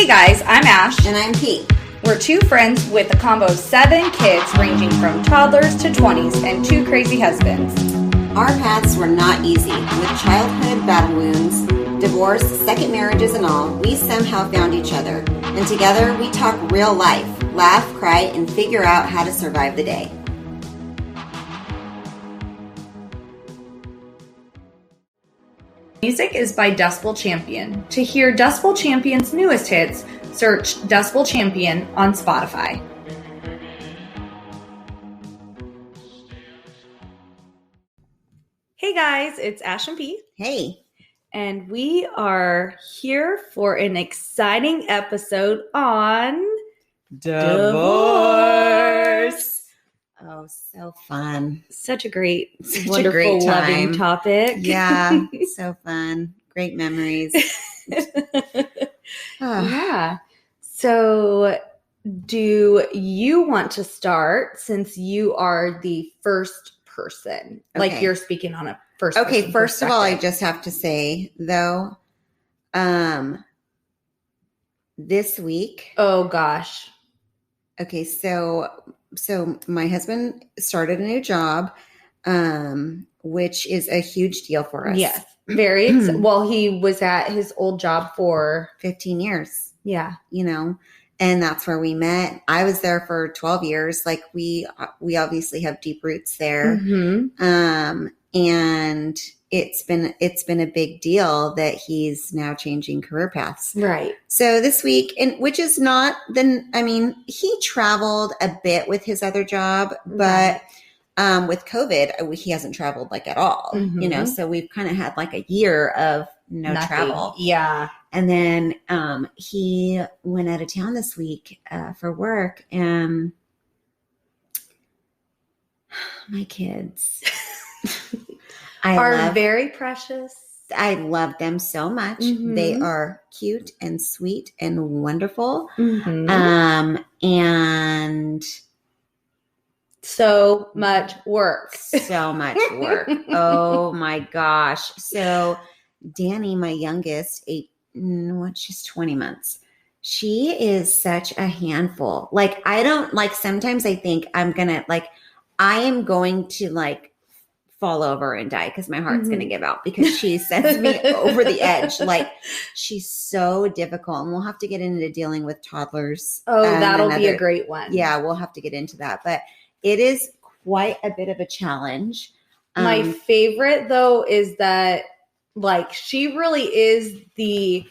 Hey guys, I'm Ash. And I'm Pete. We're two friends with a combo of 7 kids ranging from toddlers to 20s and 2 crazy husbands. Our paths were not easy. With childhood battle wounds, divorce, second marriages and all, we somehow found each other. And together we talk real life, laugh, cry, and figure out how to survive the day. Music is by Dustbowl Champion. To hear Dustbowl Champion's newest hits, search Dustbowl Champion on Spotify. Hey guys, it's Ash and Pete. Hey. And we are here for an exciting episode on divorce. Oh, so fun. Such a great, a great loving topic. Yeah, so fun. Great memories. Yeah. So do you want to start since you are the first person? Okay. Like you're speaking on a first Okay, person first of all, I perspective. just have to say, though, this week. Oh, gosh. Okay, so my husband started a new job, which is a huge deal for us. Yes. Very well, he was at his old job for 15 years, yeah. And that's where we met. I was there for 12 years. Like we obviously have deep roots there. Mm-hmm. And it's been a big deal that he's now changing career paths. Right. So this week, and which is not he traveled a bit with his other job, but with COVID, he hasn't traveled like at all, so we've kind of had like a year of nothing. Travel. Yeah. And then he went out of town this week for work, and my kids are very precious. I love them so much. Mm-hmm. They are cute and sweet and wonderful. Mm-hmm. And so much work. So much work. Oh my gosh. So Danny, my youngest, she's 20 months. She is such a handful. Like, sometimes I think I am going to fall over and die because my heart's going to give out because she sends me over the edge. Like, she's so difficult, and we'll have to get into dealing with toddlers. Oh, that'll be a great one. Yeah, we'll have to get into that, but it is quite a bit of a challenge. My favorite though is that she really is the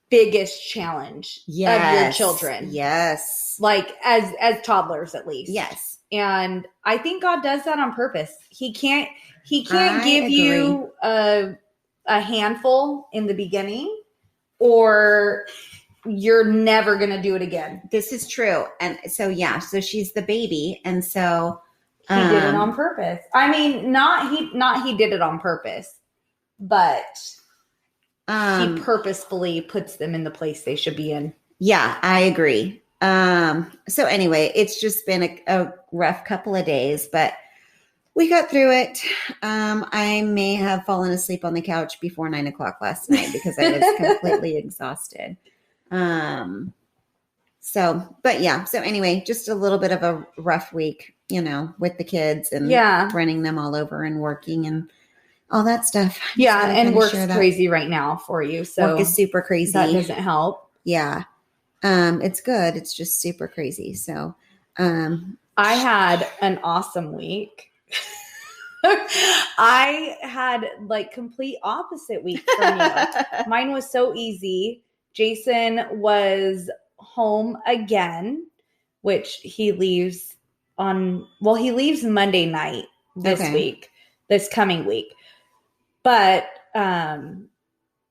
biggest challenge of your children. Yes. As toddlers at least. Yes. And I think God does that on purpose. He can't give you a handful in the beginning, or you're never going to do it again. This is true. And so she's the baby. And so he did it on purpose. I mean, not he did it on purpose, but he purposefully puts them in the place they should be in. Yeah, I agree. So anyway, it's just been a rough couple of days, but we got through it. I may have fallen asleep on the couch before 9:00 last night because I was completely exhausted. So anyway, just a little bit of a rough week, with the kids and running them all over and working and all that stuff. Yeah. And work's crazy right now for you. So work is super crazy. That doesn't help. Yeah. It's good. It's just super crazy. So, I had an awesome week. I had complete opposite week from you. Mine was so easy. Jason was home again, which he leaves Monday night this coming week. But,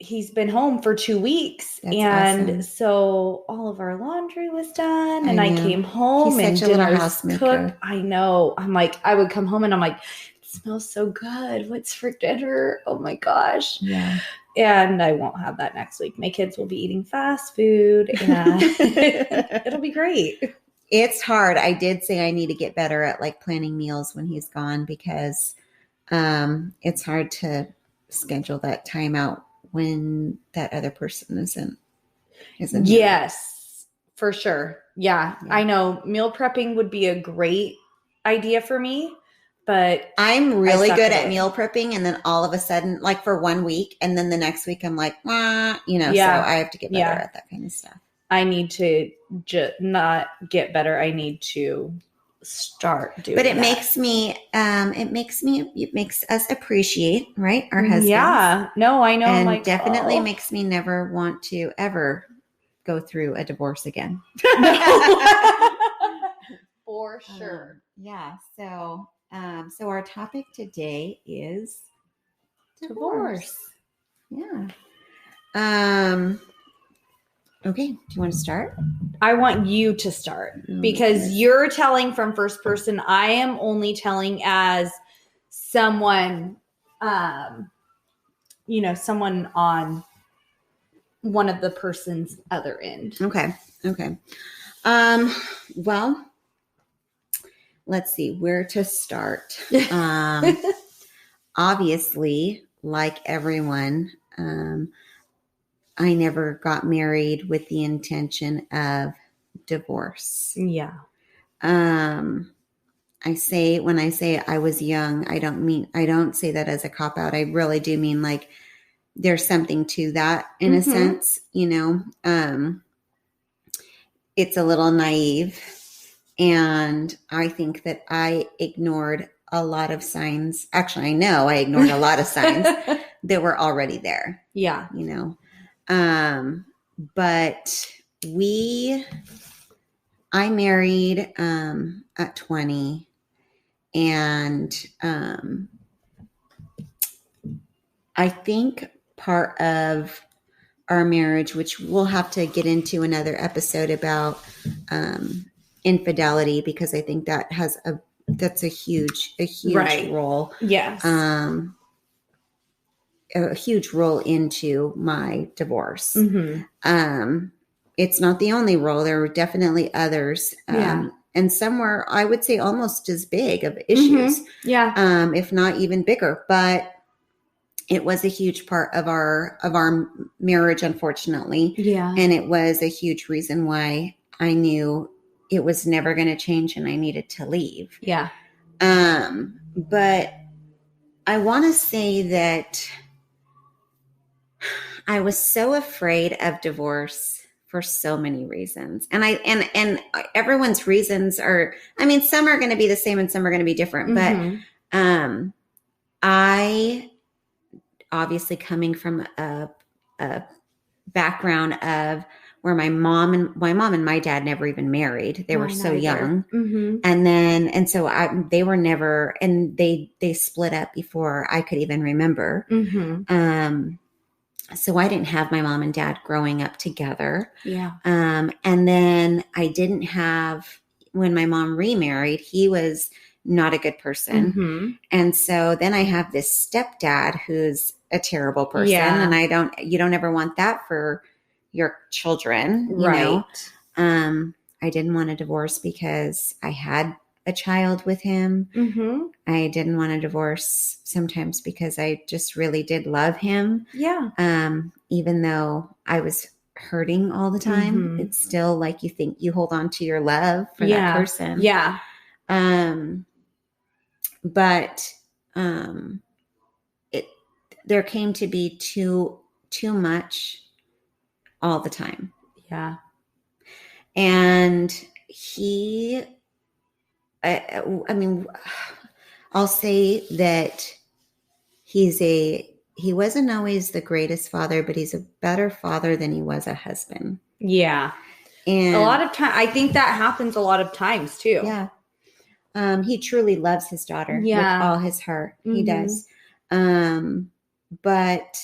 he's been home for 2 weeks. That's and awesome. So all of our laundry was done, and I came home and dinner's cooked. I know. I would come home and I'm like, it smells so good. What's for dinner? Oh my gosh. Yeah. And I won't have that next week. My kids will be eating fast food and it'll be great. It's hard. I did say I need to get better at planning meals when he's gone because it's hard to schedule that time out when that other person isn't here. Yes, for sure. Yeah, I know meal prepping would be a great idea for me, but I'm really suck good at at it. meal prepping, and then all of a sudden, like for 1 week, and then the next week I'm like, you know, Yeah. so I have to get better at that kind of stuff. I need to not get better. I need to start doing But it that. makes us appreciate, right, our husbands. Yeah. No, I know. And I'm like, definitely makes me never want to ever go through a divorce again. For sure. Yeah. So our topic today is Divorce. Yeah. Okay. Do you want to start? I want you to start because you're telling from first person. I am only telling as someone, someone on one of the person's other end. Okay. Well, let's see where to start. Obviously, like everyone, I never got married with the intention of divorce. Yeah. When I say I was young, I don't say that as a cop out. I really do mean like there's something to that in a sense, it's a little naive. And I think that I ignored a lot of signs. Actually, I know I ignored a lot of signs that were already there. Yeah. But I married at 20, and I think part of our marriage, which we'll have to get into another episode about infidelity, because I think that's a huge right. role. Yes. A huge role into my divorce. Mm-hmm. It's not the only role. There were definitely others. And some were, I would say, almost as big of issues. Mm-hmm. Yeah. If not even bigger. But it was a huge part of our marriage, unfortunately. Yeah. And it was a huge reason why I knew it was never going to change and I needed to leave. Yeah. But I want to say that I was so afraid of divorce for so many reasons. And everyone's reasons are, some are going to be the same and some are going to be different. Mm-hmm. But I obviously coming from a background of where my mom and my dad never even married. They were so young. Mm-hmm. And so they were never, and they split up before I could even remember. Mm-hmm. So I didn't have my mom and dad growing up together. Yeah. And then I didn't have, when my mom remarried, he was not a good person. Mm-hmm. And so then I have this stepdad who's a terrible person. Yeah. And you don't ever want that for your children, you right. know? I didn't want a divorce because I had a child with him. Mm-hmm. I didn't want a divorce sometimes because I just really did love him. Yeah. Even though I was hurting all the time, Mm-hmm. it's still like you think you hold on to your love for that person. Yeah. But there came to be too much all the time. Yeah. And I'll say that he wasn't always the greatest father, but he's a better father than he was a husband. Yeah. And a lot of time, I think that happens a lot of times too. Yeah. He truly loves his daughter with all his heart. Mm-hmm. He does. But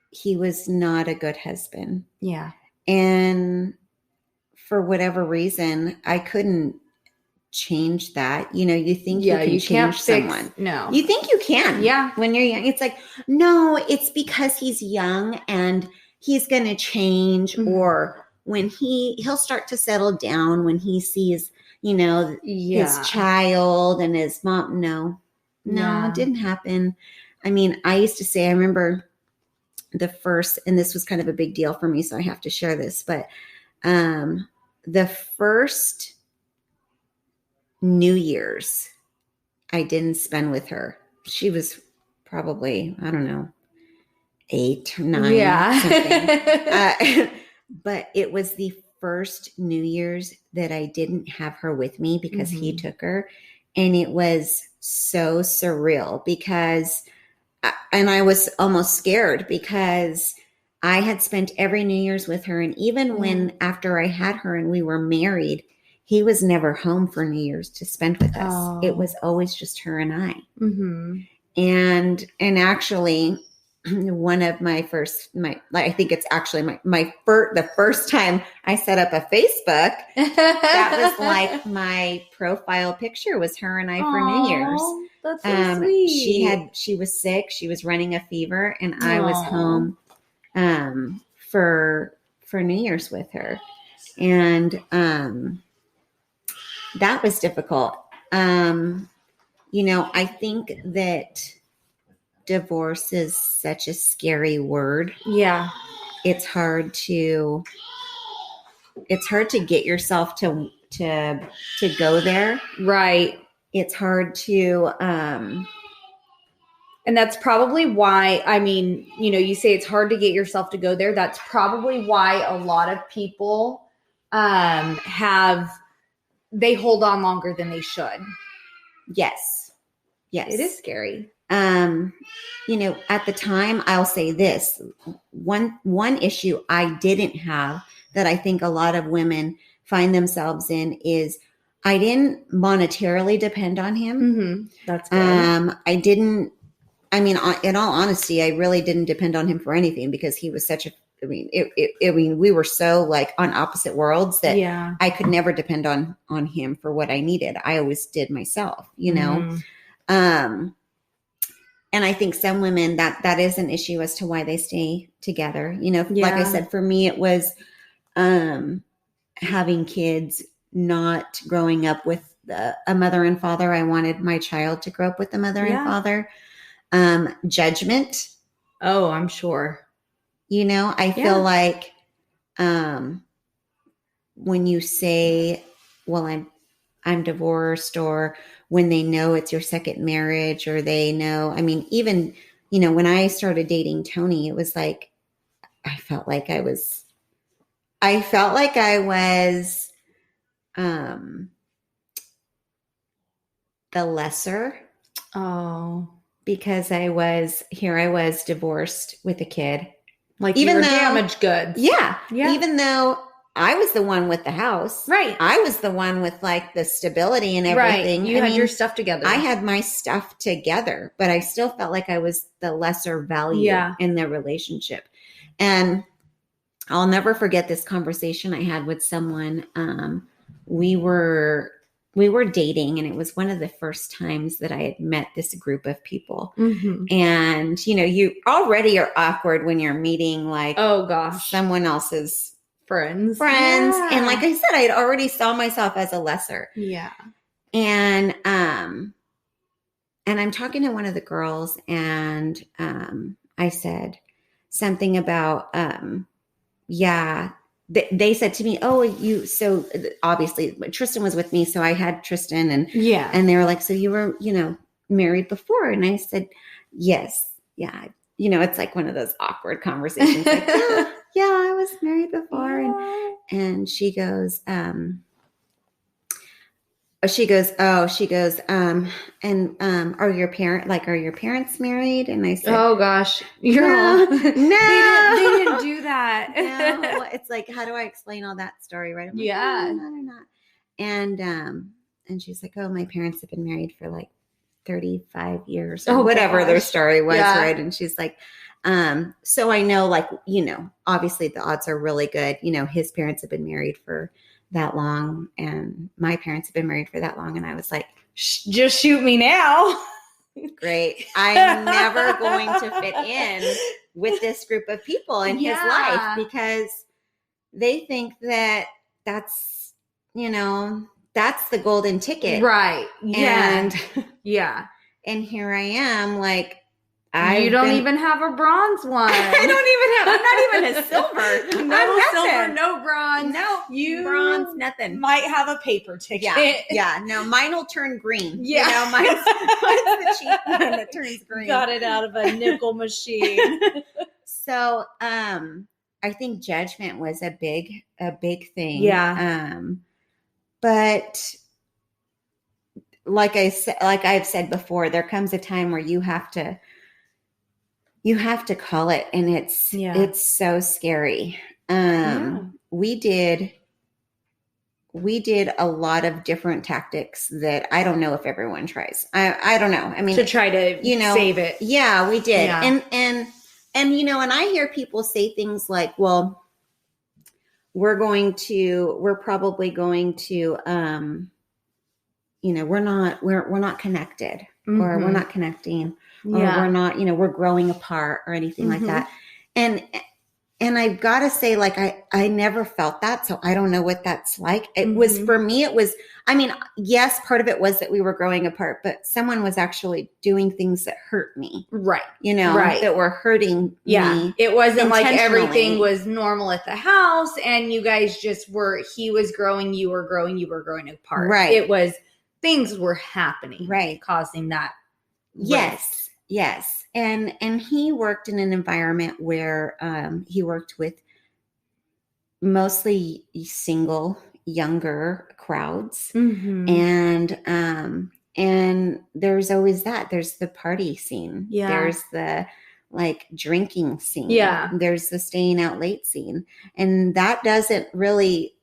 he was not a good husband. Yeah. And for whatever reason, I couldn't change that. You think you can change someone. No. You think you can. Yeah. When you're young. It's like, no, it's because he's young and he's going to change. Mm-hmm. Or when he'll start to settle down when he sees, his child and his mom. No, it didn't happen. I used to say, I remember the first, and this was kind of a big deal for me, so I have to share this, but the first New Year's I didn't spend with her. She was probably, I don't know, 8 or 9. Yeah. But it was the first New Year's that I didn't have her with me because he took her. And it was so surreal because, and I was almost scared because I had spent every New Year's with her. And even when, after I had her and we were married, he was never home for New Year's to spend with us. Oh. It was always just her and I. And actually, one of my first, I think it's actually the first time I set up a Facebook, that was like my profile picture was her and I for New Year's. That's so sweet. She was sick. She was running a fever and I was home, for New Year's with her. And, that was difficult. I think that divorce is such a scary word. Yeah. It's hard to get yourself to go there. Right. It's hard to, and that's probably why, you say it's hard to get yourself to go there. That's probably why a lot of people, they hold on longer than they should. Yes. It is scary. At the time, I'll say this, one issue I didn't have that I think a lot of women find themselves in is I didn't monetarily depend on him. That's good. I didn't, in all honesty, I really didn't depend on him for anything because he was such a, we were so like on opposite worlds that I could never depend on him for what I needed. I always did myself, and I think some women that is an issue as to why they stay together. Like I said, for me, it was having kids, not growing up with a mother and father. I wanted my child to grow up with a mother and father. Judgment. Oh, I'm sure. I feel like when you say, well, I'm divorced, or when they know it's your second marriage, or they know, even, when I started dating Tony, it was like, I felt like I was the lesser. Oh, because I was divorced with a kid. Like even though damaged goods. Yeah. Even though I was the one with the house. Right. I was the one with like the stability and everything. Right. You had your stuff together. I had my stuff together, but I still felt like I was the lesser value in the relationship. And I'll never forget this conversation I had with someone. We were dating, and it was one of the first times that I had met this group of people. And, you already are awkward when you're meeting like, oh gosh, someone else's friends. Yeah. And like I said, I had already saw myself as a lesser. Yeah. And I'm talking to one of the girls, and I said something about, they said to me, oh, so obviously Tristan was with me. So I had Tristan, and they were like, so you were, married before? And I said, yes. Yeah. It's like one of those awkward conversations. Like, yeah, I was married before. Yeah. And she goes, and are your parents married? And I said, oh gosh, no, they didn't do that. No, it's like, how do I explain all that story? Right? I'm like, no, they're not. And she's like, oh, my parents have been married for like 35 years or whatever their story was. Right. And she's like, so I know, like, obviously the odds are really good. His parents have been married for that long, and my parents have been married for that long. And I was like, just shoot me now. Great. I'm never going to fit in with this group of people in his life, because they think that that's the golden ticket. Right. Yeah. And and here I am, like, You don't even have a bronze one. I'm not even a silver. No silver, no bronze. No, bronze, nothing. Might have a paper ticket. Yeah. No, mine will turn green. Yeah. You know, mine's the cheap one that turns green. Got it out of a nickel machine. So, I think judgment was a big thing. Yeah. But like I've said before, there comes a time where you have to call it, and it's so scary. We did a lot of different tactics that I don't know if everyone tries. I don't know. I mean, to try to, save it. Yeah, we did. Yeah. And and I hear people say things like, well, we're probably going to, we're not connected, or we're not connecting, or we're not, we're growing apart or anything like that. And I've got to say, like, I never felt that. So I don't know what that's like. It was, for me, yes, part of it was that we were growing apart, but someone was actually doing things that hurt me. Right. That were hurting me. It wasn't like everything was normal at the house and you guys just he was growing, you were growing apart. Right. It was, things were happening. Right. Causing that. Yes. Yes. And he worked in an environment where he worked with mostly single, younger crowds. And there's always that. There's the party scene. Yeah. There's the drinking scene. Yeah. There's the staying out late scene. And that doesn't really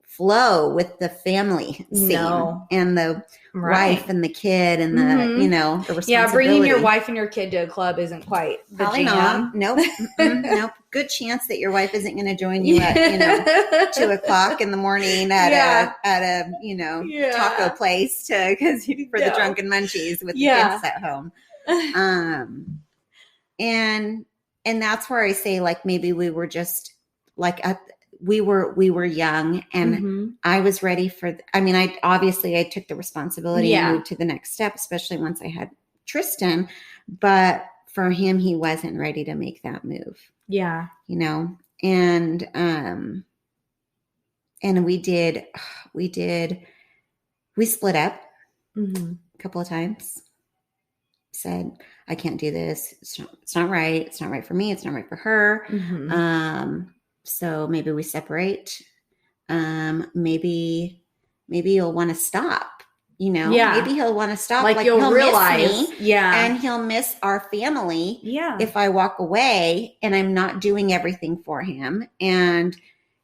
flow with the family scene and the wife and the kid and the, the responsibility. Yeah, bringing your wife and your kid to a club isn't quite the Probably jam. Not. Nope. Nope. Good chance that your wife isn't going to join you at, 2:00 in the morning at a taco place for the drunken munchies with the kids at home. And that's where I say, maybe we were just we were young, and I was ready for, I took the responsibility and moved to the next step, especially once I had Tristan, but for him, he wasn't ready to make that move. Yeah. And we split up a couple of times, said, I can't do this. It's not right. It's not right for me. It's not right for her. So maybe we separate. Maybe you'll want to stop, maybe he'll want to stop. You'll realize, and he'll miss our family. Yeah. If I walk away and I'm not doing everything for him, and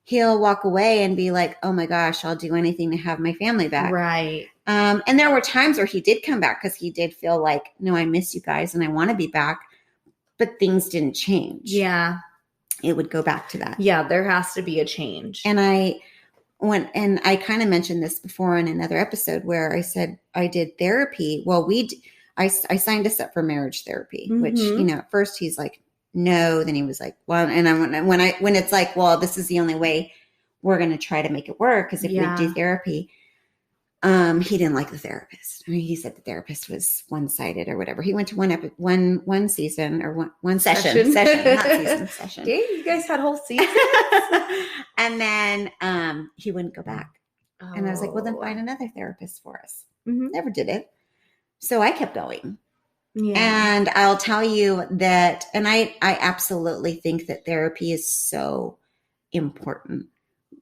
he'll walk away and be like, oh my gosh, I'll do anything to have my family back. Right. And there were times where he did come back because he did feel like, no, I miss you guys and I want to be back, but things didn't change. Yeah. It would go back to that. Yeah, there has to be a change. And I kind of mentioned this before in another episode where I said I did therapy. Well, I signed us up for marriage therapy, which, at first he's like, no. Then he was like, well, and when it's like, well, this is the only way we're going to try to make it work. Cause if we do therapy, he didn't like the therapist. He said the therapist was one-sided or whatever. He went to one season or one session, not season, session. Dang, you guys had whole seasons. And then he wouldn't go back. Oh. And I was like, well, then find another therapist for us. Never did it. So I kept going. Yeah. And I'll tell you that, and I absolutely think that therapy is so important.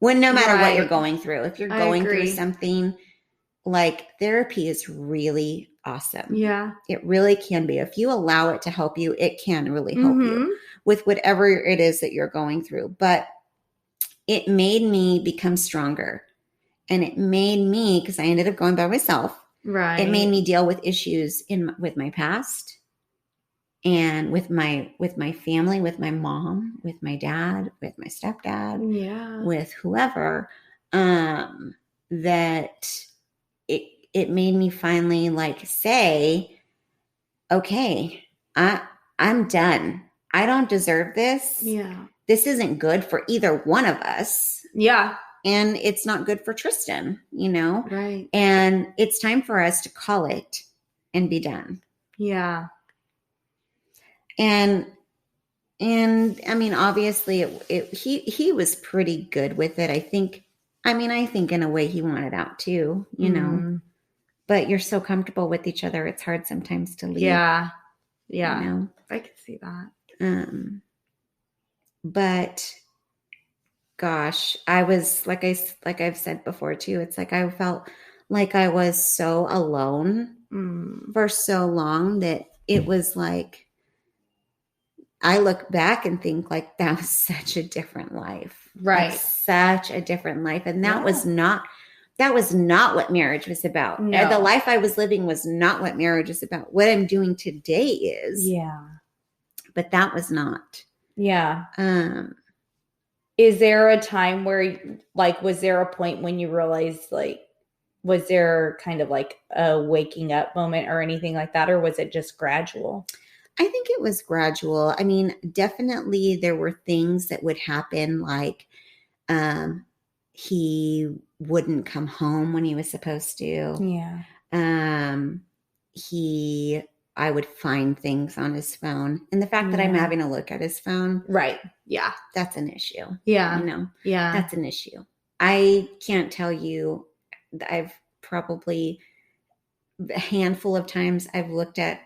No matter what you're going through, if you're going through something, therapy is really awesome. Yeah. It really can be. If you allow it to help you, it can really help you with whatever it is that you're going through. But it made me become stronger. And it made me, because I ended up going by myself. Right. It made me deal with issues with my past and with my family, with my mom, with my dad, with my stepdad, with whoever, that it made me finally say, okay, I'm done. I don't deserve this. Yeah. This isn't good for either one of us. Yeah. And it's not good for Tristan, Right. And it's time for us to call it and be done. Yeah. And I mean, obviously he was pretty good with it. I think in a way he wanted out too, you know, but you're so comfortable with each other. It's hard sometimes to leave. Yeah. Yeah. You know? I could see that. But gosh, I was like I've said before too. It's like I felt like I was so alone for so long that it was like I look back and think like that was such a different life, right? Like, such a different life, and that was not what marriage was about. No. The life I was living was not what marriage is about. What I'm doing today is, but that was not. Yeah. Is there a time where, like, was there a point when you realized, like, was there kind of like a waking up moment or anything like that? Or was it just gradual? I think it was gradual. I mean, definitely there were things that would happen, like he wouldn't come home when he was supposed to. Yeah. I would find things on his phone. And the fact that I'm having to look at his phone. Right. Yeah. That's an issue. Yeah. You know? Yeah. That's an issue. I can't tell you, I've probably a handful of times I've looked at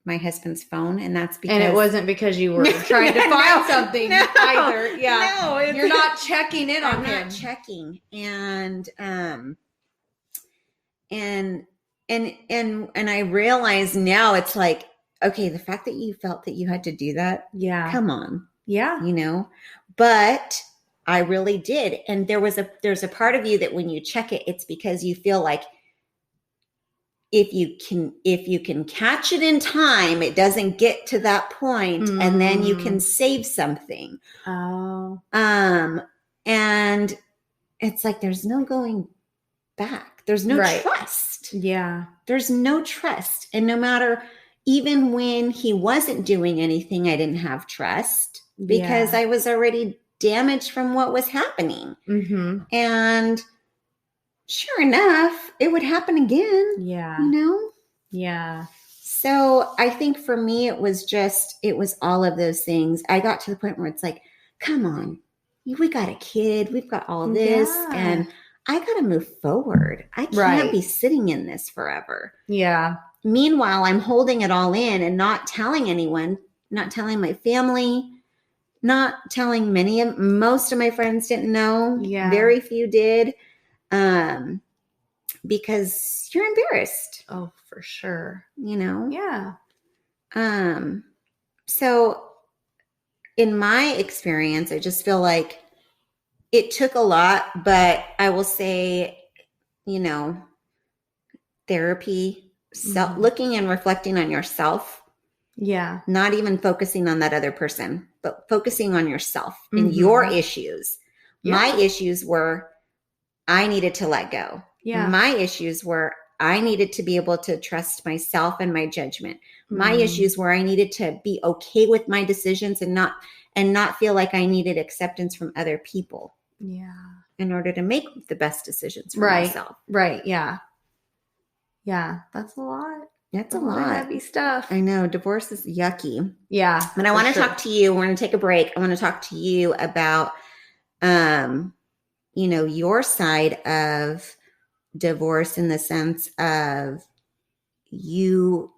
my husband's phone, and that's because. And it wasn't because you were trying to find something either. Yeah. No. You're not checking in on him. I'm not checking. And I realize now it's like, okay, the fact that you felt that you had to do that. Yeah. Come on. Yeah. You know, but I really did. And there's a part of you that when you check it, it's because you feel like if you can catch it in time, it doesn't get to that point, and then you can save something. Oh. And it's like, there's no going back. There's no trust. Yeah. There's no trust. And no matter, even when he wasn't doing anything, I didn't have trust because I was already damaged from what was happening. And sure enough, it would happen again. Yeah. You know? Yeah. So I think for me, it was all of those things. I got to the point where it's like, come on, we got a kid, we've got all this, and I got to move forward. I can't be sitting in this forever. Yeah. Meanwhile, I'm holding it all in and not telling anyone, not telling my family, not telling most of my friends didn't know. Yeah. Very few did. Because you're embarrassed. Oh, for sure. You know? Yeah. So in my experience, I just feel like it took a lot, but I will say, you know, therapy, looking and reflecting on yourself. Yeah. Not even focusing on that other person, but focusing on yourself and your issues. Yeah. My issues were I needed to let go. Yeah. My issues were I needed to be able to trust myself and my judgment. My issues were I needed to be okay with my decisions and not feel like I needed acceptance from other people. Yeah. In order to make the best decisions for myself. Right. Yeah. Yeah. That's a lot. That's a lot. Heavy stuff. I know. Divorce is yucky. Yeah. And I want to talk to you. We're going to take a break. I want to talk to you about, you know, your side of divorce in the sense of you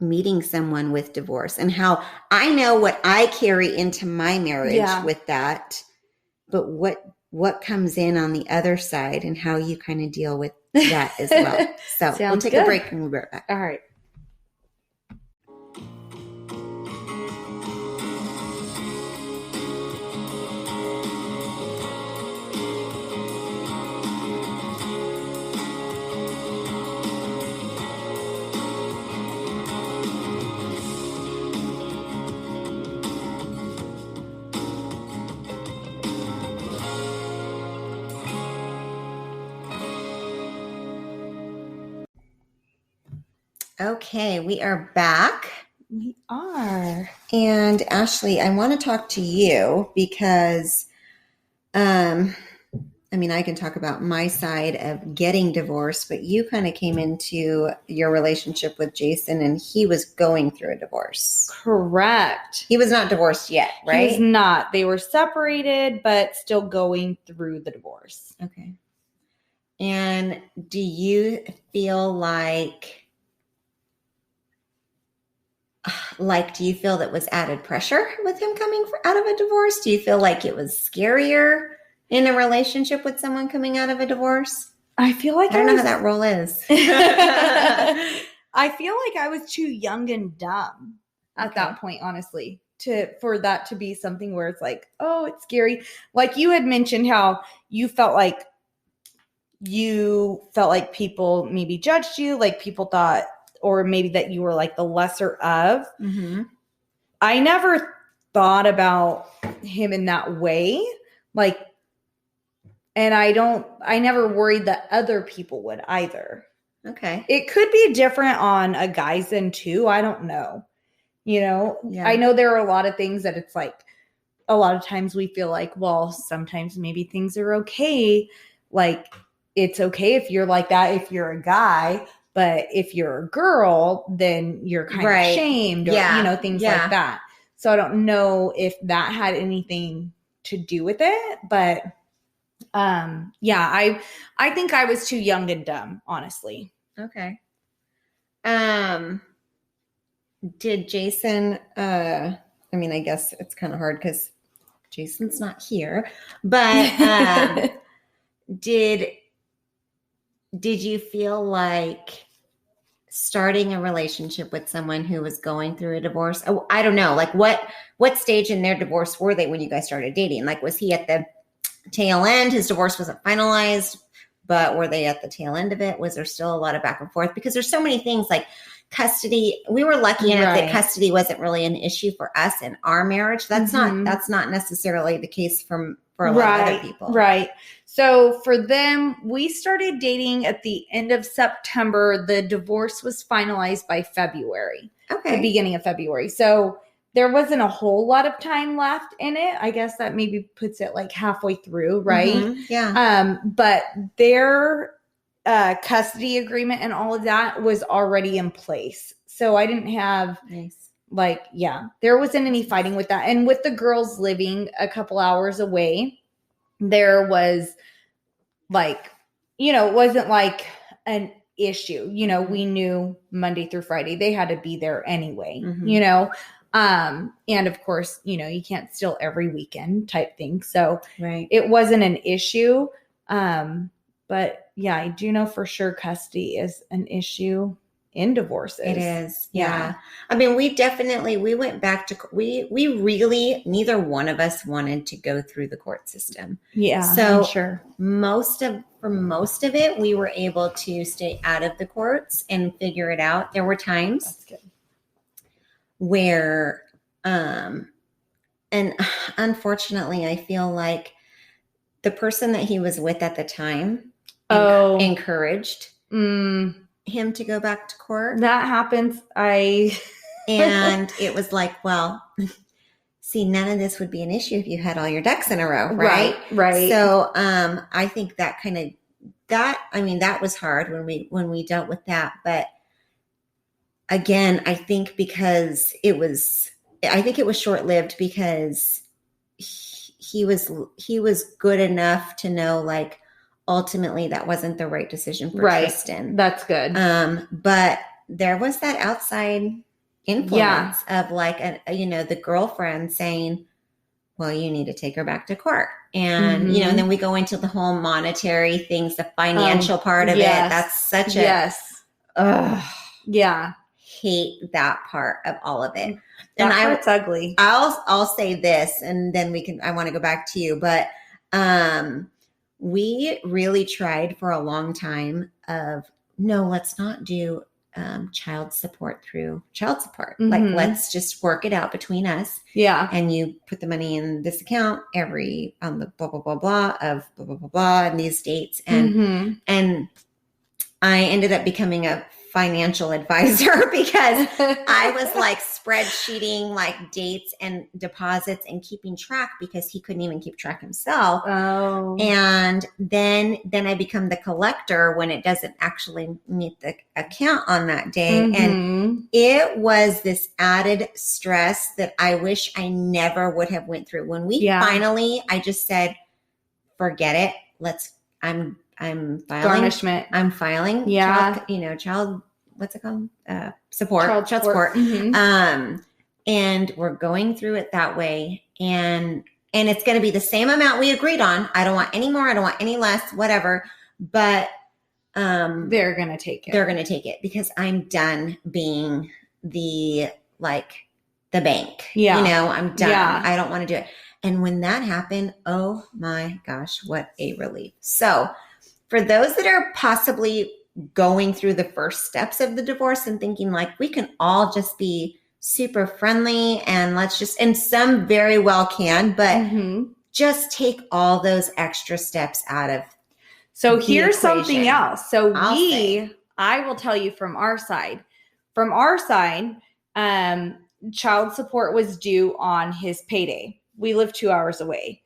meeting someone with divorce and how I know what I carry into my marriage with that, but what comes in on the other side and how you kind of deal with that as well. So we'll take a break and we'll be right back. All right. Okay, we are back. We are. And Ashley, I want to talk to you because I I mean, I can talk about my side of getting divorced, but you kind of came into your relationship with Jason and he was going through a divorce. Correct. He was not divorced yet, right? He was not. They were separated, but still going through the divorce. Okay. And do you feel do you feel that was added pressure with him coming out of a divorce? Do you feel like it was scarier in a relationship with someone coming out of a divorce? I feel like I don't know how that role is. I feel like I was too young and dumb at that point, honestly, for that to be something where it's like, oh, it's scary. Like you had mentioned how you felt like people maybe judged you, like people thought, or maybe that you were like the lesser of. Mm-hmm. I never thought about him in that way. Like, and I never worried that other people would either. Okay. It could be different on a guy's end too. I don't know. Yeah. I know there are a lot of things that it's like, a lot of times we feel like, well, sometimes maybe things are okay. Like, it's okay if you're like that, if you're a guy, but if you're a girl, then you're kind of shamed or, things like that. So I don't know if that had anything to do with it, but I think I was too young and dumb, honestly. Okay. Did Jason, I mean, I guess it's kind of hard because Jason's not here, but did you feel like starting a relationship with someone who was going through a divorce? Oh, I don't know. Like what stage in their divorce were they when you guys started dating? Like, was he at the tail end? His divorce wasn't finalized, but were they at the tail end of it? Was there still a lot of back and forth? Because there's so many things like custody. We were lucky enough that custody wasn't really an issue for us in our marriage. That's not necessarily the case for a lot of other people. Right. So for them, we started dating at the end of September. The divorce was finalized by February. Okay. The beginning of February. So there wasn't a whole lot of time left in it. I guess that maybe puts it like halfway through, right? Mm-hmm. Yeah. But their custody agreement and all of that was already in place. So I didn't have there wasn't any fighting with that. And with the girls living a couple hours away, there was it wasn't like an issue. We knew Monday through Friday they had to be there anyway, and of course, you can't steal every weekend type thing. So it wasn't an issue. But yeah, I do know for sure custody is an issue in divorces. It is. Yeah. I mean, we went back to, we really, neither one of us wanted to go through the court system. Yeah. So I'm sure for most of it, we were able to stay out of the courts and figure it out. There were times where, and unfortunately, I feel like the person that he was with at the time encouraged him to go back to court. That happens. And it was like, well, see, none of this would be an issue if you had all your ducks in a row, right? Right. So I think that that was hard when we dealt with that. But again, I think it was short-lived because he was good enough to know, like, ultimately that wasn't the right decision for Tristan. That's good. But there was that outside influence of like, the girlfriend saying, well, you need to take her back to court. And, and then we go into the whole monetary things, the financial part of it. That's such hate that part of all of it. That part's ugly. I'll say this, and then I want to go back to you, but, we really tried for a long time of, no, let's not do child support through child support. Like, let's just work it out between us. Yeah. And you put the money in this account on the blah, blah, blah, blah of blah, blah, blah, blah, and these dates. And I ended up becoming a financial advisor because I was like spreadsheeting like dates and deposits and keeping track because he couldn't even keep track himself. Oh. And then I become the collector when it doesn't actually meet the account on that day. Mm-hmm. And it was this added stress that I wish I never would have went through. When we finally, I just said, forget it. I'm filing. Garnishment. I'm filing. Yeah. Child, what's it called? Support. Child support. Mm-hmm. And we're going through it that way. And it's going to be the same amount we agreed on. I don't want any more. I don't want any less, whatever. But they're going to take it. They're going to take it because I'm done being the bank. Yeah. I'm done. Yeah. I don't want to do it. And when that happened, oh my gosh, what a relief. So for those that are possibly going through the first steps of the divorce and thinking like we can all just be super friendly and and some very well can, but just take all those extra steps out of. So here's something else. So I will tell you from our side, child support was due on his payday. We live 2 hours away.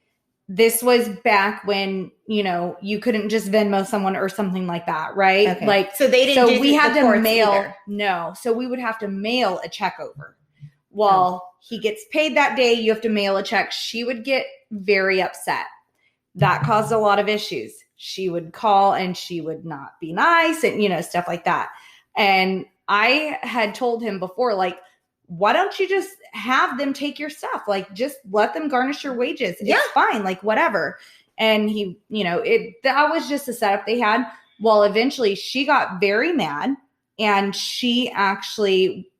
This was back when, you couldn't just Venmo someone or something like that, right? Okay. Like, so they didn't. So we had to mail. Either. No. So we would have to mail a check over. Well, he gets paid that day. You have to mail a check. She would get very upset. That caused a lot of issues. She would call and she would not be nice and, stuff like that. And I had told him before, like, why don't you just have them take your stuff? Like, just let them garnish your wages. It's fine. Like, whatever. And he, that was just a setup they had. Well, eventually she got very mad and she actually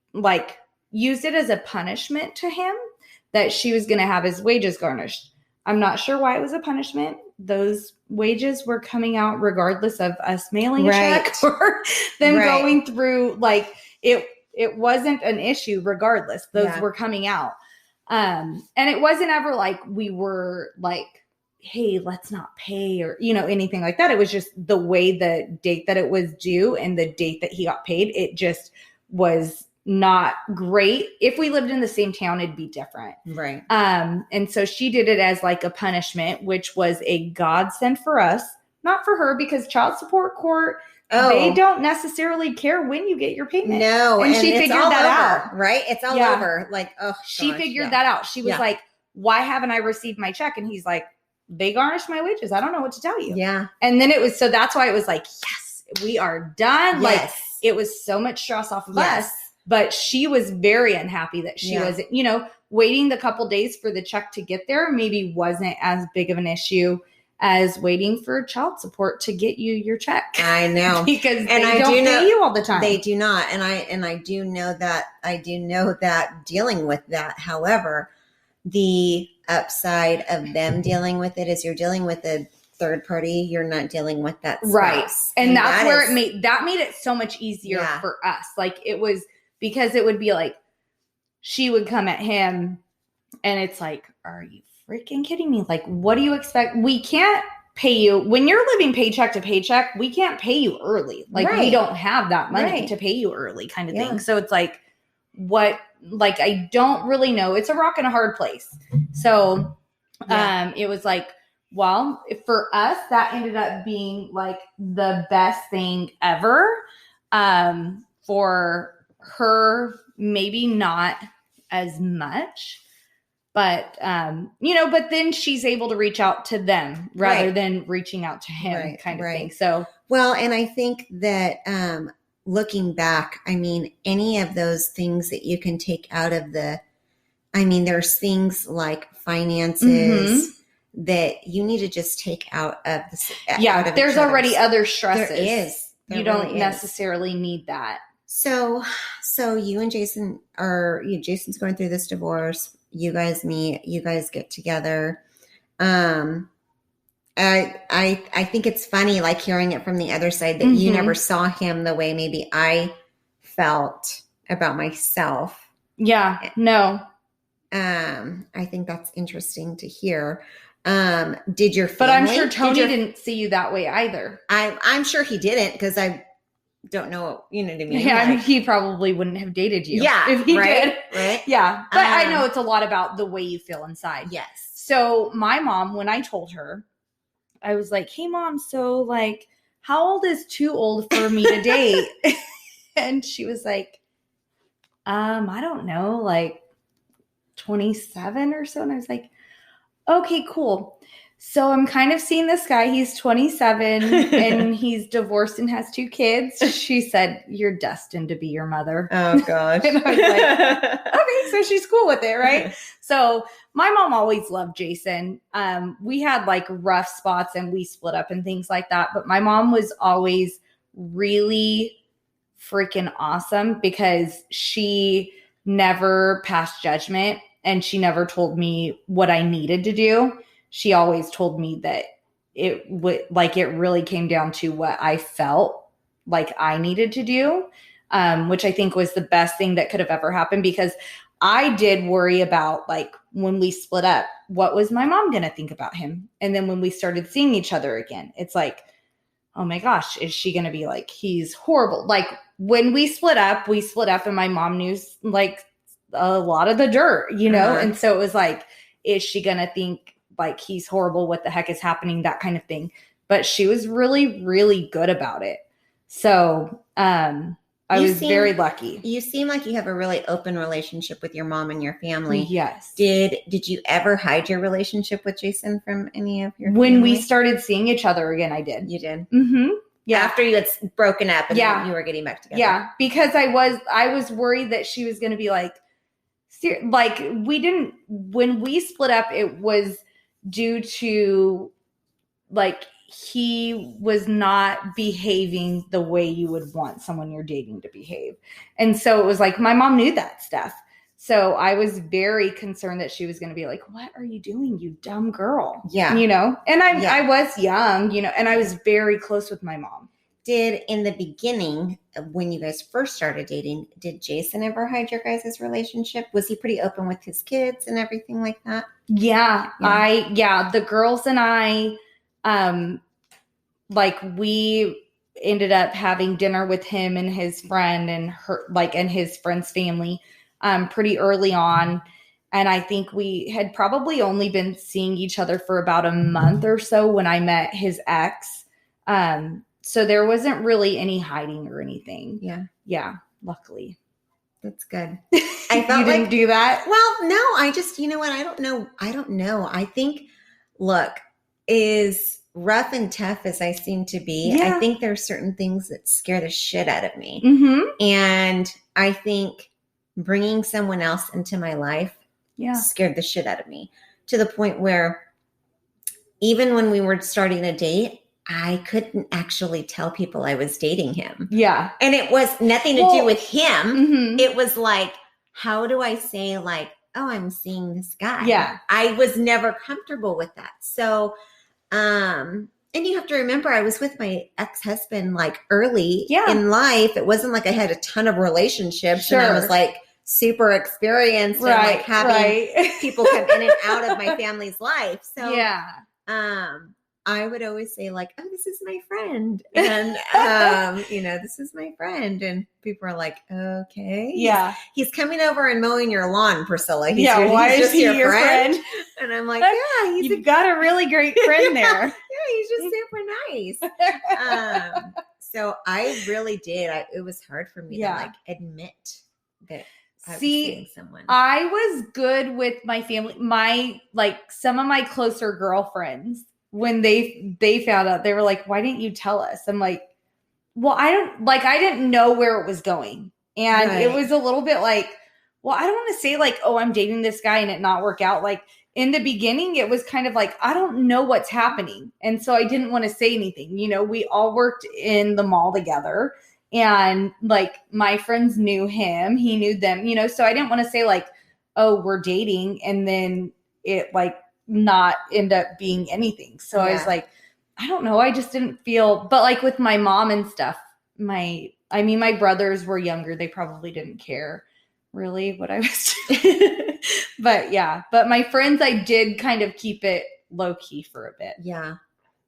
used it as a punishment to him that she was going to have his wages garnished. I'm not sure why it was a punishment. Those wages were coming out regardless of us mailing a check or them going through it wasn't an issue regardless. Those were coming out. And it wasn't ever like we were like, hey, let's not pay or, anything like that. It was just the way the date that it was due and the date that he got paid. It just was not great. If we lived in the same town, it'd be different. Right. And so she did it as like a punishment, which was a godsend for us, not for her, because child support court, they don't necessarily care when you get your payment. No. And she figured that out. Right. It's all over. Like, she figured that out. She was like, why haven't I received my check? And he's like, they garnished my wages. I don't know what to tell you. Yeah. And then so that's why it was like, yes, we are done. Yes. Like, it was so much stress off of us. But she was very unhappy that she wasn't, waiting the couple days for the check to get there maybe wasn't as big of an issue as waiting for child support to get you your check. I know. Because they don't pay you all the time. They do not. And I do know that dealing with that. However, the upside of them dealing with it is you're dealing with a third party. You're not dealing with that spouse. Right. And that's where it made it so much easier for us. Like, it was because it would be like, she would come at him and it's like, are you freaking kidding me? Like, what do you expect? We can't pay you when you're living paycheck to paycheck. We can't pay you early. Like, we don't have that money to pay you early kind of thing. So it's like, I don't really know. It's a rock and a hard place. So, it was like, well, for us, that ended up being like the best thing ever. For her, maybe not as much, but but then she's able to reach out to them rather than reaching out to him kind of thing. So, well, and I think that looking back, I mean, any of those things that you can take out of there's things like finances that you need to just take out of the there's already other stresses. There is. You don't necessarily need that. So you and Jason Jason's going through this divorce. You guys meet, you guys get together. I think it's funny, like, hearing it from the other side that you never saw him the way maybe I felt about myself. Yeah, no. I think that's interesting to hear. Did your family? But I'm sure Tony didn't see you that way either. I'm sure he didn't, because don't know, you know what I mean? Yeah, I mean, he probably wouldn't have dated you. Yeah, if he right, did. right. Yeah, but I know it's a lot about the way you feel inside. Yes. So my mom, when I told her, I was like, "Hey, Mom, so like, how old is too old for me to date?" And she was like, I don't know, like 27 or so. And I was like, okay, cool. So I'm kind of seeing this guy. He's 27 and he's divorced and has 2 kids. She said, "You're destined to be your mother." Oh, gosh. And I was like, okay, so she's cool with it, right? So my mom always loved Jason. We had like rough spots and we split up and things like that. But my mom was always really freaking awesome because she never passed judgment and she never told me what I needed to do. She always told me that it would like it really came down to what I felt like I needed to do, which I think was the best thing that could have ever happened, because I did worry about, like, when we split up, what was my mom going to think about him? And then when we started seeing each other again, it's like, oh my gosh, is she going to be like, he's horrible? Like, when we split up and my mom knew like a lot of the dirt, you know? And so it was like, is she going to think like he's horrible? What the heck is happening? That kind of thing. But she was really, really good about it. So, I was very lucky. You seem like you have a really open relationship with your mom and your family. Yes. Did you ever hide your relationship with Jason from any of your When family? we started seeing each other again, I did. You did? Mm-hmm. Yeah. After you had broken up and then you were getting back together. Yeah. Because I was worried that she was going to be like when we split up, it was due to like, he was not behaving the way you would want someone you're dating to behave. And so it was like, my mom knew that stuff. So I was very concerned that she was going to be like, "What are you doing, you dumb girl?" Yeah. You know, and I was young, you know, and I was very close with my mom. Did, in the beginning, when you guys first started dating, did Jason ever hide your guys' relationship? Was he pretty open with his kids and everything like that? Yeah. The girls and I, like, we ended up having dinner with him and his friend and and his friend's family, pretty early on. And I think we had probably only been seeing each other for about a month or so when I met his ex. So there wasn't really any hiding or anything. Yeah. Yeah. Luckily. That's good. I felt you didn't do that? Well, no, I just, you know what? I don't know. I think, look, as rough and tough as I seem to be, I think there's certain things that scare the shit out of me. Mm-hmm. And I think bringing someone else into my life scared the shit out of me, to the point where even when we were starting a date, I couldn't actually tell people I was dating him. Yeah. And it was nothing to do with him. Mm-hmm. It was like, how do I say, like, oh, I'm seeing this guy? Yeah. I was never comfortable with that. So, and you have to remember, I was with my ex-husband like early in life. It wasn't like I had a ton of relationships and I was like super experienced and like having people come in and out of my family's life. So, I would always say, like, oh, this is my friend. And, you know, this is my friend. And people are like, okay. Yeah. He's coming over and mowing your lawn, Priscilla. Why is he your friend? And I'm like, yeah, you've got a really great friend there. He's just super nice. So I really did. It was hard for me to like admit that I was seeing someone. I was good with my family, some of my closer girlfriends. When they found out, they were like, "Why didn't you tell us?" I'm like, "Well, I didn't know where it was going." And it was a little bit like, well, I don't want to say like, "Oh, I'm dating this guy," and it not work out. Like, in the beginning, it was kind of like, I don't know what's happening. And so I didn't want to say anything. You know, we all worked in the mall together and like my friends knew him, he knew them, you know, so I didn't want to say like, oh, we're dating. And then it like not end up being anything. So I was like, I don't know. I just didn't feel, but like with my mom and stuff, my brothers were younger. They probably didn't care really what I was doing. But my friends, I did kind of keep it low key for a bit. Yeah.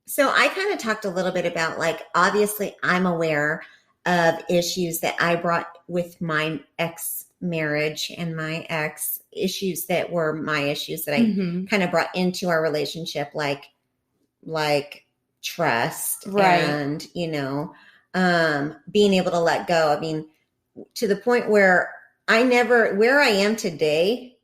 So I kind of talked a little bit about like, obviously I'm aware of issues that I brought with my ex marriage and my ex, issues that were my issues that I kind of brought into our relationship, like trust, right, and, being able to let go. I mean, to the point where where I am today,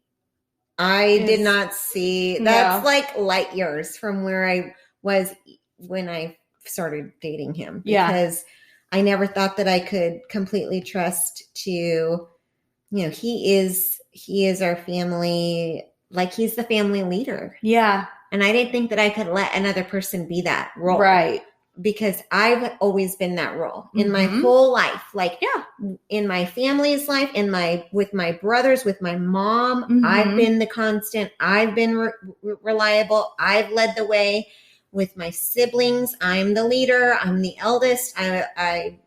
I did not see. That's like light years from where I was when I started dating him, because I never thought that I could completely trust to, he is our family, like he's the family leader. Yeah. And I didn't think that I could let another person be that role. Right. Because I've always been that role in my whole life. Like, in my family's life, with my brothers, with my mom, I've been the constant. I've been reliable. I've led the way. With my siblings, I'm the leader. I'm the eldest. I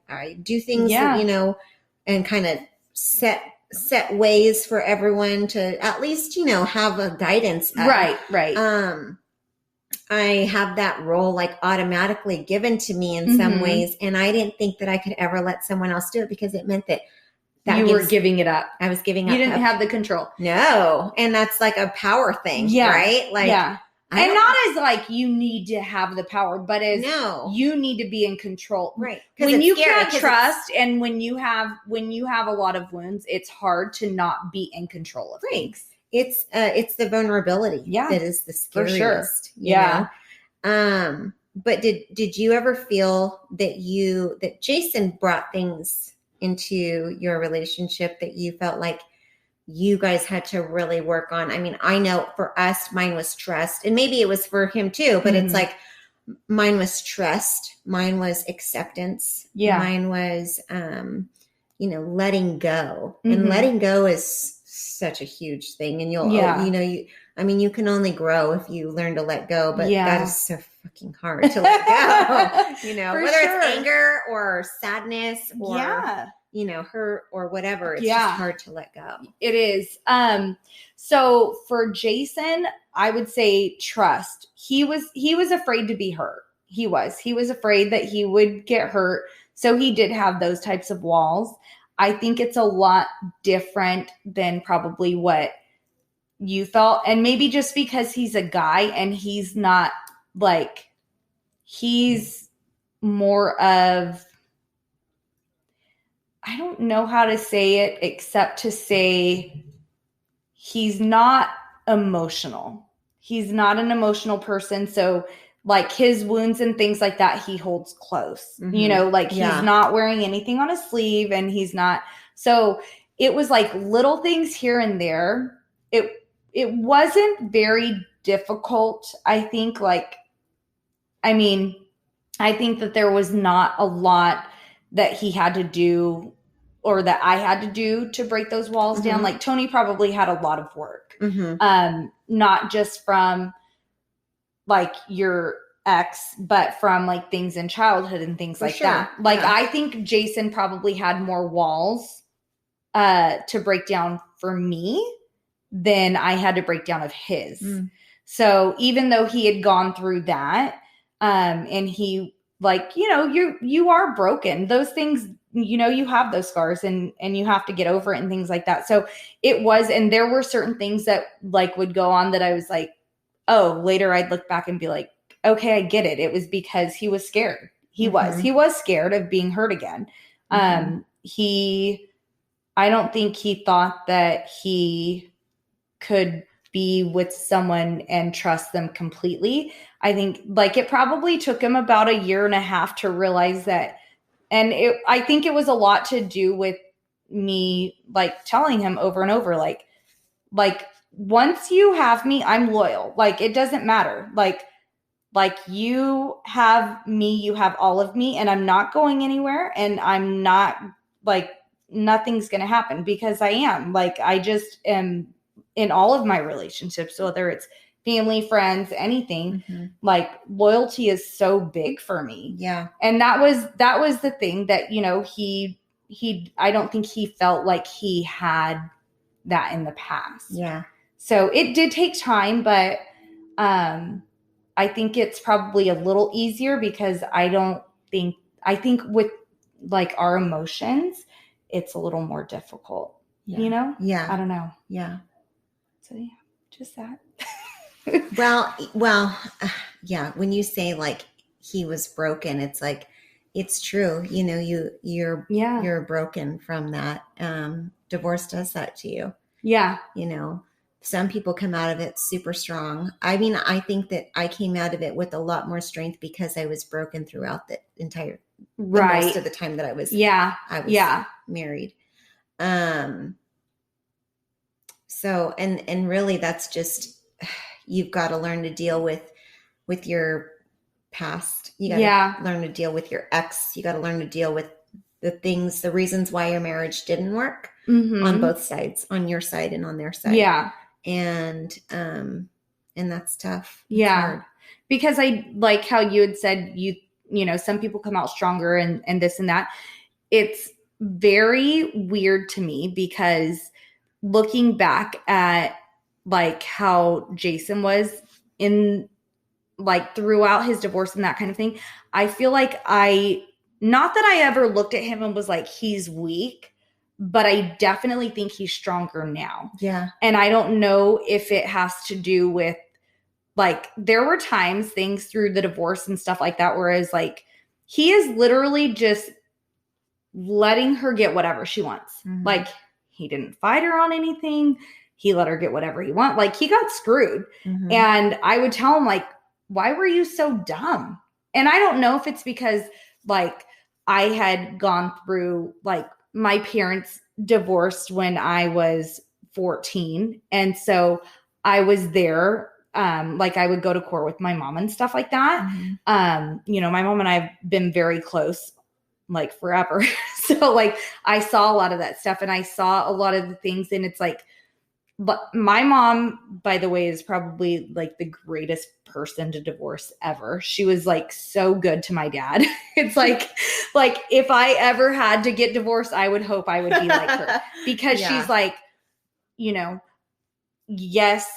do things, and kind of set ways for everyone to at least, have a guidance. Right. I have that role like automatically given to me in some ways. And I didn't think that I could ever let someone else do it, because it meant that you were giving it up. I was giving up. You didn't have the control. No. And that's like a power thing, right? Like, and not as like you need to have the power, but as you need to be in control. Right. When you can't trust, and when you have a lot of wounds, it's hard to not be in control of things. It's the vulnerability that is the scariest. For sure. You know? But did you ever feel that Jason brought things into your relationship that you felt like you guys had to really work on? I mean, I know for us, mine was trust, and maybe it was for him too, but it's like mine was trust. Mine was acceptance. Yeah. Mine was, letting go, and letting go is such a huge thing. And you can only grow if you learn to let go, but that is so fucking hard to let go, whether it's anger or sadness or, hurt or whatever, it's just hard to let go. It is. So for Jason, I would say trust. He was afraid to be hurt. He was afraid that he would get hurt. So he did have those types of walls. I think it's a lot different than probably what you felt. And maybe just because he's a guy and he's not like, he's more of, I don't know how to say it except to say he's not emotional. He's not an emotional person. So like his wounds and things like that, he holds close, he's not wearing anything on his sleeve, and he's not. So it was like little things here and there. It wasn't very difficult. I think I think that there was not a lot that he had to do or that I had to do to break those walls down. Like Tony probably had a lot of work, not just from like your ex, but from like things in childhood and things like that. Like I think Jason probably had more walls to break down for me than I had to break down of his. So even though he had gone through that, and he you are broken, those things, you have those scars and you have to get over it and things like that. So it was, and there were certain things that like would go on that I was like, oh, later I'd look back and be like, okay, I get it. It was because he was scared. He was scared of being hurt again. I don't think he thought that he could be with someone and trust them completely. I think like it probably took him about 1.5 years to realize that. And I think it was a lot to do with me like telling him over and over, like once you have me, I'm loyal. Like it doesn't matter. Like you have me, you have all of me, and I'm not going anywhere, and I'm not like nothing's going to happen, because I am like, I just am in all of my relationships, whether it's family, friends, anything, like loyalty is so big for me. Yeah. And that was the thing that, he I don't think he felt like he had that in the past. Yeah. So it did take time, but, I think it's probably a little easier because I think with like our emotions, it's a little more difficult, you know? Yeah. I don't know. Yeah. So yeah, just that. Well, yeah. When you say like he was broken, it's like, it's true. You know, you're broken from that. Divorce does that to you. Yeah. You know, some people come out of it super strong. I mean, I think that I came out of it with a lot more strength because I was broken throughout the entire, most of the time that I was married. So, and really that's just, you've got to learn to deal with your past. You got to learn to deal with your ex. You got to learn to deal with the reasons why your marriage didn't work on both sides, on your side and on their side. Yeah. And that's tough. It's hard. Because I like how you had said, you know, some people come out stronger and this and that. It's very weird to me because looking back at like how Jason was in like throughout his divorce and that kind of thing, I feel like not that I ever looked at him and was like, he's weak, but I definitely think he's stronger now. Yeah. And I don't know if it has to do with like, there were times, things through the divorce and stuff like that, whereas like he is literally just letting her get whatever she wants. Mm-hmm. Like he didn't fight her on anything. He let her get whatever he wanted. Like he got screwed. Mm-hmm. And I would tell him like, why were you so dumb? And I don't know if it's because like I had gone through like my parents divorced when I was 14. And so I was there. Like I would go to court with my mom and stuff like that. Mm-hmm. You know, my mom and I have been very close like forever. So like I saw a lot of that stuff and I saw a lot of the things, and it's like, but my mom, by the way, is probably like the greatest person to divorce ever. She was like so good to my dad. It's like if I ever had to get divorced, I would hope I would be like her, because she's like, you know, yes,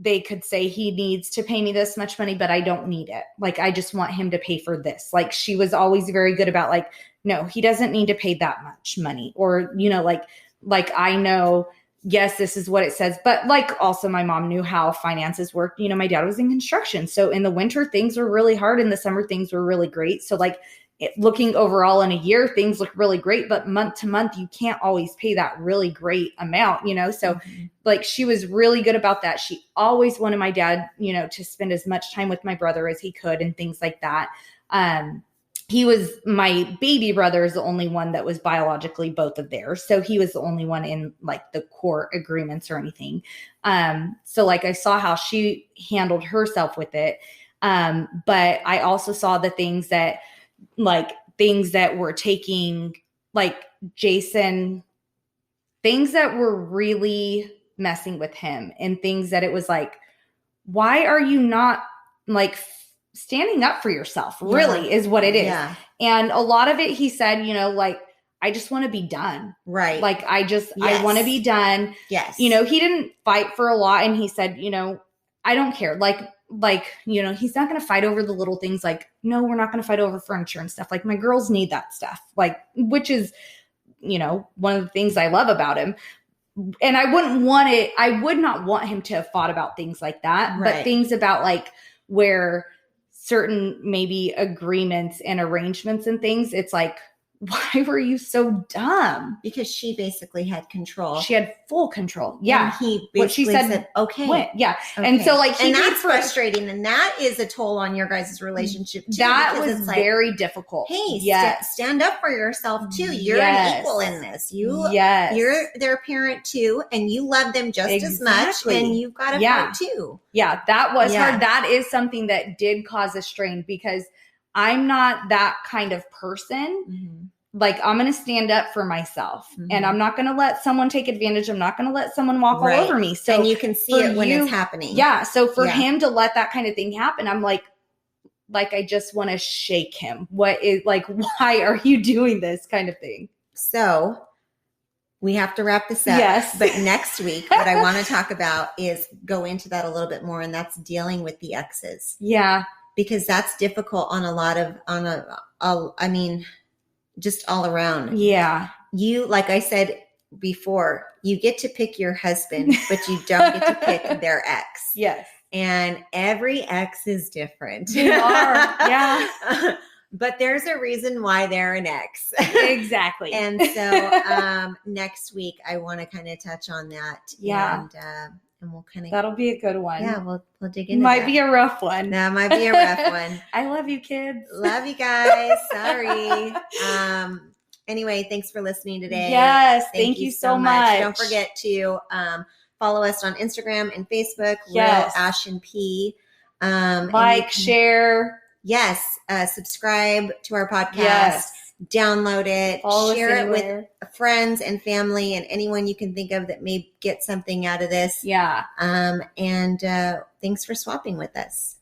they could say he needs to pay me this much money, but I don't need it. Like, I just want him to pay for this. Like, she was always very good about like, no, he doesn't need to pay that much money. Or, you know, like I know, yes, this is what it says. But like also my mom knew how finances worked. You know, my dad was in construction. So in the winter, things were really hard. In the summer, things were really great. So like looking overall in a year, things look really great, but month to month, you can't always pay that really great amount, you know? So like, she was really good about that. She always wanted my dad, you know, to spend as much time with my brother as he could and things like that. He was, my baby brother is the only one that was biologically both of theirs. So he was the only one in like the court agreements or anything. So like I saw how she handled herself with it. But I also saw the things that were taking like Jason, things that were really messing with him, and things that it was like, why are you not like standing up for yourself? Really is what it is. Yeah. And a lot of it, he said, you know, like, I just want to be done. Right. Like, I want to be done. Yes. You know, he didn't fight for a lot. And he said, you know, I don't care. Like, you know, he's not going to fight over the little things. Like, no, we're not going to fight over furniture and stuff. Like, my girls need that stuff. Like, which is, you know, one of the things I love about him. And I would not want him to have fought about things like that. Right. But things about like where certain maybe agreements and arrangements and things, it's like, why were you so dumb? Because she basically had control. She had full control. Yeah. And he basically said, okay. Went. Yeah. Okay. And so like, and that's frustrating. And that is a toll on your guys' relationship too. That was like, very difficult. Hey, stand up for yourself too. You're an equal in this. You're their parent too. And you love them just as much. And you've got to fight too. Yeah. That was hard. That is something that did cause a strain, because I'm not that kind of person. Mm-hmm. Like, I'm going to stand up for myself, and I'm not going to let someone take advantage. I'm not going to let someone walk all over me. So, and you can see it when it's happening. Yeah. So for him to let that kind of thing happen, I'm like, I just want to shake him. What is like, why are you doing this kind of thing? So we have to wrap this up. Yes. But next week, what I want to talk about is go into that a little bit more. And that's dealing with the exes. Yeah. Because that's difficult on a lot of, I mean, just all around. Yeah. You, like I said before, you get to pick your husband, but you don't get to pick their ex. Yes. And every ex is different. They are. Yeah. But there's a reason why they're an ex. Exactly. And so next week I want to kind of touch on that. Yeah. And we'll kind of, that'll be a good one. yeah, we'll dig into Might that. be a rough one. That might be a rough one. I love you, kids. Love you guys. Sorry. Anyway, thanks for listening today. Yes. Thank you so much. Don't forget to follow us on Instagram and Facebook. Yes. Real Ash and P. Like, share. Yes. Subscribe to our podcast. Yes. Download it. Follow share us it anywhere. with friends and family and anyone you can think of that may get something out of this. Yeah. And thanks for swapping with us.